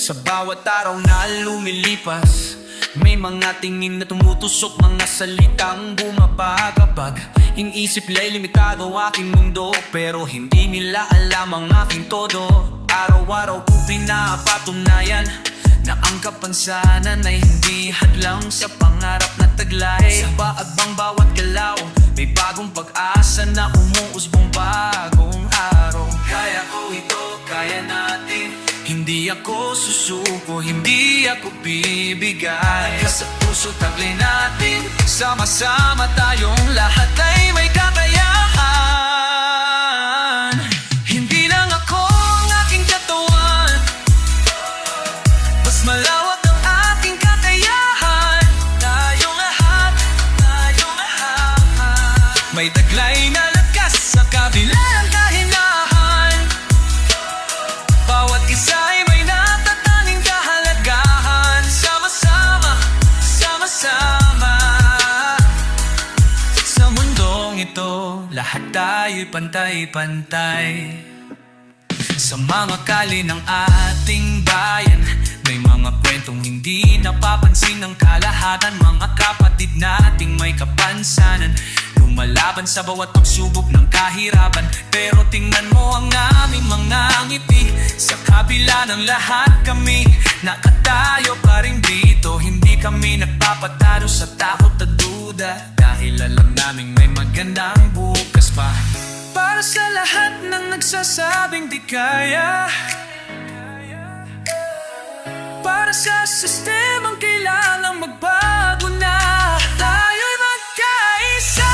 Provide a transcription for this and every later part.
Sa bawat araw na lumilipas, may mga tingin na tumutusok, mga salitang bumabagabag. Iniisip la'y limitado aking mundo, pero hindi nila alam ang aking todo. Araw-araw ko pinapatunayan na ang kapansanan ay hindi hadlang sa pangarap na taglay. Sa baagbang bawat galaw, may bagong pag-asa na umuusbong bagong araw. Kaya ko ito, kaya natin. Hindi ako susuko, hindi ako bibigay. Sa puso taglay natin, sama-sama tayong lahat ay may kakayahan. Hindi lang ako ang aking katawan, mas malawak ang aking kakayahan. Tayong lahat, tayong lahat, may taglay na lakas sa kabila ng kahinahan. Bawat isa ay may natatanging kahalagahan. Sama-sama, sama-sama. Sa mundong ito, lahat tayo'y pantay-pantay. Sa mga kali ng ating bayan, may mga kwentong hindi napapansin ng kalahatan. Mga kapatid nating may kapansanan, lumalaban sa bawat pagsubok ng kahirapan. Pero tingnan mo ang aming mga ngiti, sa kabila ng lahat kami nakatayo pa rin dito. Hindi kami nagpapatalo sa takot at duda, dahil alam naming may magandang bukas pa. Para sa lahat ng nagsasabing di kaya, para sa sistemang kailangang magbago na, tayo'y magkaisa.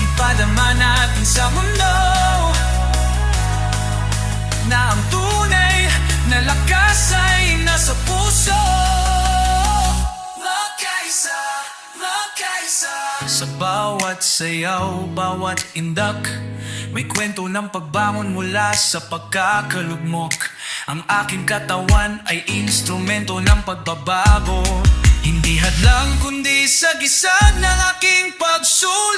Ipadama natin sa mundo na ang tunay na lakas ay nasa puso. Magkaisa, magkaisa. Sa bawat sayaw, bawat indak, may kwento ng pagbangon mula sa pagkakalugmok. Ang aking katawan ay instrumento ng pagbabago, hindi hadlang kundi sagisag ng aking pagsulong.